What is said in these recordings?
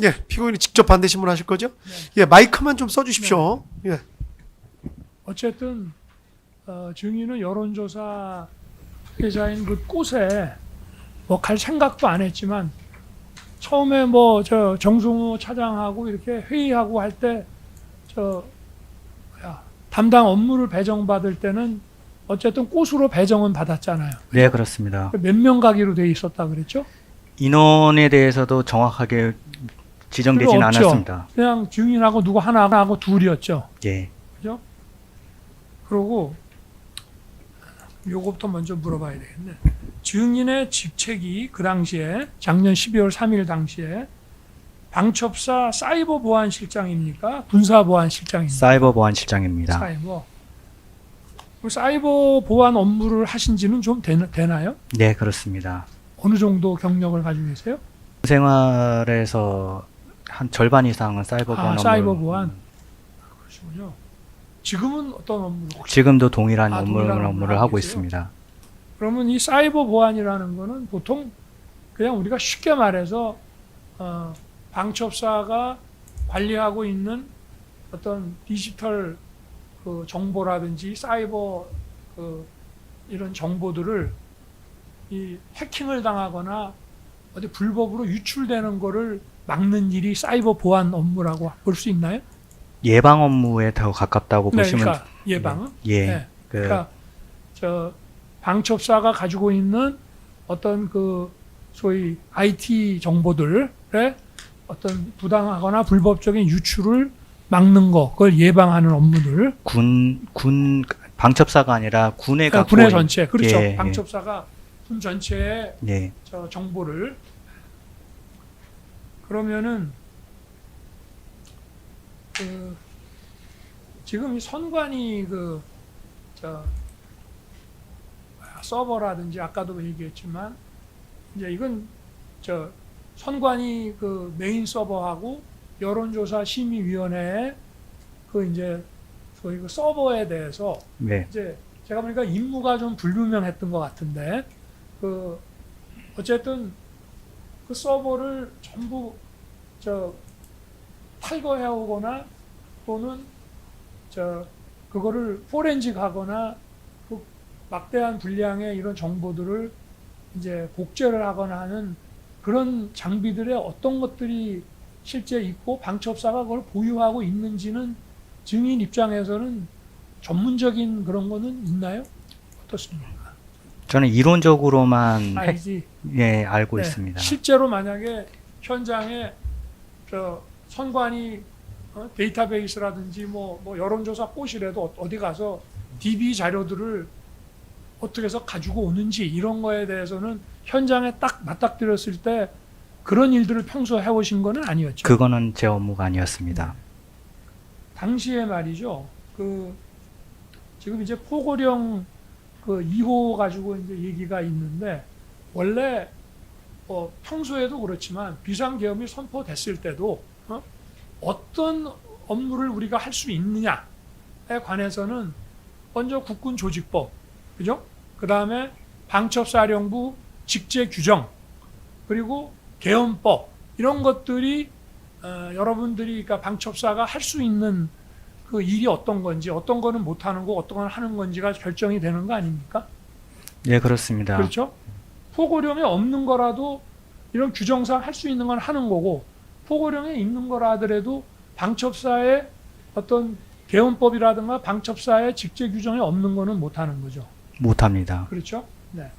예, 피고인이 직접 반대 신문하실 거죠? 네. 예, 마이크만 좀 써주십시오. 예. 어쨌든 증인은 여론조사 회사인 그 꽃에 뭐 갈 생각도 안 했지만 처음에 뭐 저 정승우 차장하고 이렇게 회의하고 할 때 담당 업무를 배정받을 때는 어쨌든 꽃으로 배정은 받았잖아요. 네, 그렇습니다. 몇 명 가기로 돼 있었다 그랬죠? 인원에 대해서도 정확하게 지정되진 필요 없죠. 않았습니다. 그냥 증인하고 누구 하나하고 둘이었죠. 예. 그죠? 그러고 요것부터 먼저 물어봐야 되겠네. 증인의 직책이 그 당시에 작년 12월 3일 당시에 방첩사 사이버 보안실장입니까? 군사 보안실장입니까? 사이버 보안실장입니다. 사이버 보안 업무를 하신 지는 좀 되나요? 네, 그렇습니다. 어느 정도 경력을 가지고 계세요? 생활에서 한 절반 이상은 사이버 보안 업무. 사이버 보안. 그러시군요. 지금은 어떤 업무를 혹시? 지금도 동일한 동일한 업무를 하고 계세요? 있습니다. 그러면 이 사이버 보안이라는 거는 보통 그냥 우리가 쉽게 말해서 방첩사가 관리하고 있는 어떤 디지털 그 정보라든지 사이버 그 이런 정보들을 이 해킹을 당하거나 어디 불법으로 유출되는 거를 막는 일이 사이버 보안 업무라고 볼 수 있나요? 예방 업무에 더 가깝다고 보시면. 그러니까 예방은? 예. 네. 그 그러니까 방첩사가 가지고 있는 어떤 그 소위 IT 정보들의 어떤 부당하거나 불법적인 유출을 막는 거, 그걸 예방하는 업무들. 군 방첩사가 아니라 군에 그러니까 갖고 군의 있는- 전체, 그렇죠. 예, 방첩사가 군 전체의 예. 저 정보를. 그러면은 그 지금 이 선관위 서버라든지 아까도 얘기했지만 이제 이건 선관위 그 메인 서버하고 여론조사 심의위원회의 그 이제 소위 그 서버에 대해서 네. 이제 제가 보니까 임무가 좀 불분명했던 것 같은데 그 어쨌든 그 서버를 전부 탈거해 오거나 또는 그거를 포렌식하거나 그 막대한 분량의 이런 정보들을 이제 복제를 하거나 하는 그런 장비들의 어떤 것들이 실제 있고 방첩사가 그걸 보유하고 있는지는 증인 입장에서는 전문적인 그런 거는 있나요? 어떻습니까? 저는 이론적으로만 알지. 알고 네, 있습니다. 실제로 만약에 현장에 선관위 데이터베이스라든지 뭐 여론조사 꽃이라도 어디 가서 DB 자료들을 어떻게 해서 가지고 오는지 이런 거에 대해서는 현장에 딱 맞닥뜨렸을 때 그런 일들을 평소에 해오신 거는 아니었죠. 그거는 제 업무가 아니었습니다. 당시에 말이죠. 지금 이제 포고령 2호 가지고 이제 얘기가 있는데 원래 평소에도 그렇지만 비상계엄이 선포됐을 때도 어떤 업무를 우리가 할 수 있느냐에 관해서는 먼저 국군조직법, 그죠? 그 다음에 방첩사령부 직제 규정, 그리고 계엄법 이런 것들이 여러분들이 그러니까 방첩사가 할 수 있는 그 일이 어떤 건지, 어떤 거는 못 하는 거, 어떤 건 하는 건지가 결정이 되는 거 아닙니까? 네, 그렇습니다. 그렇죠? 포고령에 없는 거라도 이런 규정상 할 수 있는 건 하는 거고 포고령에 있는 거라 하더라도 방첩사의 어떤 계엄법이라든가 방첩사의 직제 규정에 없는 거는 못 하는 거죠. 못합니다. 그렇죠? 네.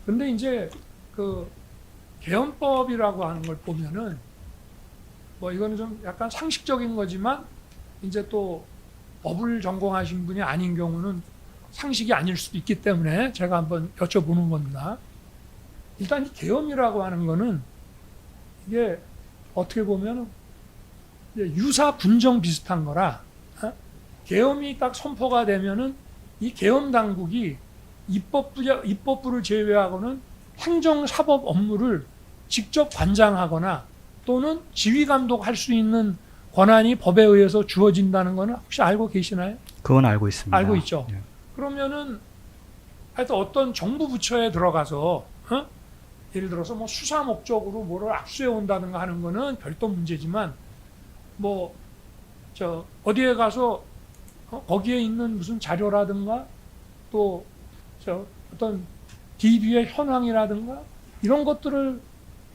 근데 이제 그 계엄법이라고 하는 걸 보면은 뭐 이거는 좀 약간 상식적인 거지만 이제 또 법을 전공하신 분이 아닌 경우는 상식이 아닐 수도 있기 때문에 제가 한번 여쭤보는 겁니다. 일단 이 계엄이라고 하는 거는 이게 어떻게 보면 유사 군정 비슷한 거라 계엄이 딱 선포가 되면은 이 계엄 당국이 입법부를 제외하고는 행정 사법 업무를 직접 관장하거나 또는 지휘 감독할 수 있는 권한이 법에 의해서 주어진다는 거는 혹시 알고 계시나요? 그건 알고 있습니다. 알고 있죠. 예. 그러면은 하여튼 어떤 정부 부처에 들어가서 예를 들어서 뭐 수사 목적으로 뭐를 압수해 온다든가 하는 거는 별도 문제지만 뭐 저 어디에 가서 거기에 있는 무슨 자료라든가 또 저 어떤 DB의 현황이라든가 이런 것들을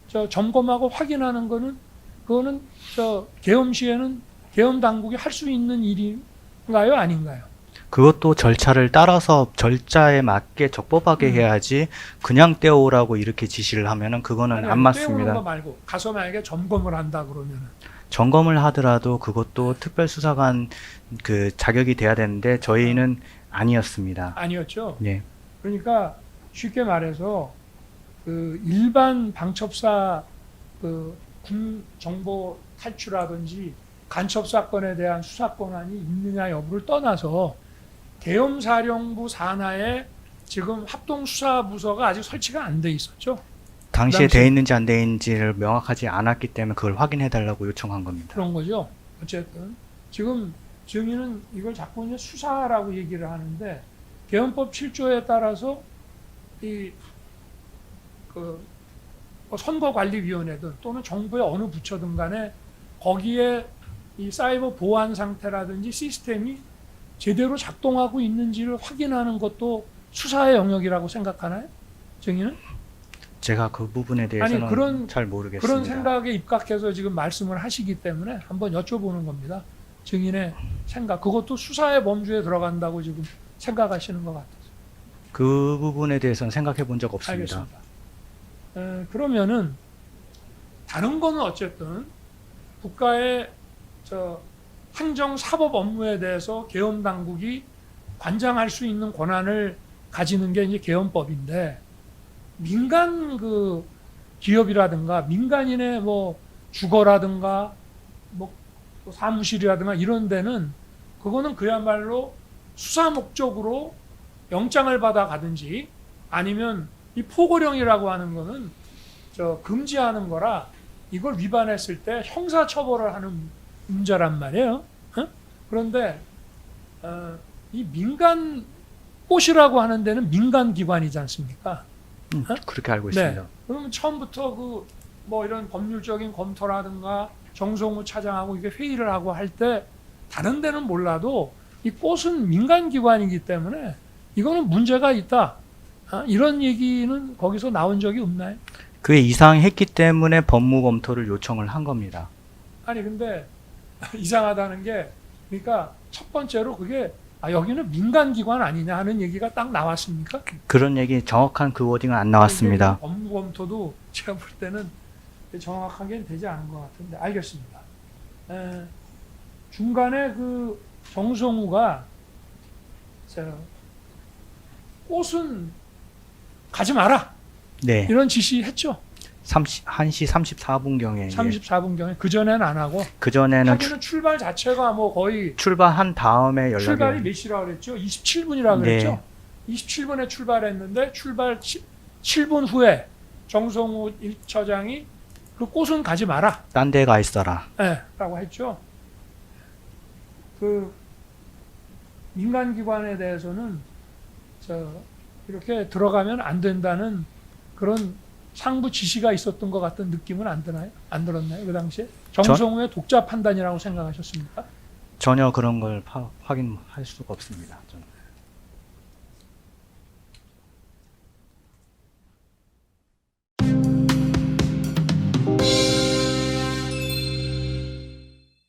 저 점검하고 확인하는 거는 그거는 저 계엄 시에는 계엄 당국이 할 수 있는 일인가요, 아닌가요? 그것도 절차를 따라서 절차에 맞게 적법하게 해야지 그냥 떼어오라고 이렇게 지시를 하면은 그거는 아니, 안 떼우는 맞습니다. 거 말고 가서 만약에 점검을 한다 그러면은 점검을 하더라도 그것도 특별수사관 그 자격이 돼야 되는데 저희는 아니었습니다. 아니었죠. 예. 그러니까 쉽게 말해서 그 일반 방첩사 그 군 정보 탈취라든지 간첩 사건에 대한 수사 권한이 있느냐 여부를 떠나서 계엄사령부 산하에 지금 합동수사부서가 아직 설치가 안 돼 있었죠. 당시에 당시- 돼 있는지 안 돼 있는지를 명확하지 않았기 때문에 그걸 확인해 달라고 요청한 겁니다. 그런 거죠. 어쨌든 지금 증인은 이걸 자꾸 이제 수사라고 얘기를 하는데 계엄법 7조에 따라서 이그 선거관리위원회든 또는 정부의 어느 부처든 간에 거기에 이 사이버 보안 상태라든지 시스템이 제대로 작동하고 있는지를 확인하는 것도 수사의 영역이라고 생각하나요? 증인은? 제가 그 부분에 대해서는 그런- 잘 모르겠습니다. 그런 생각에 입각해서 지금 말씀을 하시기 때문에 한번 여쭤보는 겁니다. 증인의 생각. 그것도 수사의 범주에 들어간다고 지금 생각하시는 것 같아서. 그 부분에 대해서는 생각해 본 적 없습니다. 알겠습니다. 그러면은 다른 거는 어쨌든 국가의 저 행정 사법 업무에 대해서 계엄 당국이 관장할 수 있는 권한을 가지는 게 이제 계엄법인데 민간 그 기업이라든가 민간인의 뭐 주거라든가 뭐 사무실이라든가 이런 데는 그거는 그야말로 수사 목적으로 영장을 받아 가든지 아니면 이 포고령이라고 하는 거는 저 금지하는 거라 이걸 위반했을 때 형사 처벌을 하는 문제란 말이에요. 어? 그런데 이 민간 꽃이라고 하는 데는 민간 기관이지 않습니까? 그렇게 알고 네. 있습니다. 그러면 처음부터 그 뭐 이런 법률적인 검토라든가 정성우 차장하고 이게 회의를 하고 할 때 다른 데는 몰라도 이 꽃은 민간 기관이기 때문에 이거는 문제가 있다. 이런 얘기는 거기서 나온 적이 없나요? 그게 이상했기 때문에 법무 검토를 요청을 한 겁니다. 아니 근데 이상하다는 게 그러니까 첫 번째로 그게 여기는 민간 기관 아니냐 하는 얘기가 딱 나왔습니까? 그런 얘기 정확한 그 워딩은 안 나왔습니다. 이게 법무 검토도 제가 볼 때는 정확하게 되지 않은 것 같은데 알겠습니다. 중간에 그 정성우가 꽃은 가지 마라 네. 이런 지시했죠. 1시 34분경에 34분경에 그 전에는 안 하고 그전에는 하기는 출발 자체가 뭐 거의 출발한 다음에 연락이 출발이 몇 시라고 그랬죠? 27분이라고 네. 그랬죠? 27분에 출발했는데 출발 7분 후에 정성우 1처장이 그 꽃은 가지 마라. 딴 데 가 있어라. 네, 라고 했죠. 그 민간기관에 대해서는 이렇게 들어가면 안 된다는 그런 상부 지시가 있었던 것 같은 느낌은 안 드나요? 안 들었나요? 그 당시에? 정성우의 독자 판단이라고 생각하셨습니까? 전혀 그런 걸 확인할 수가 없습니다. 저는.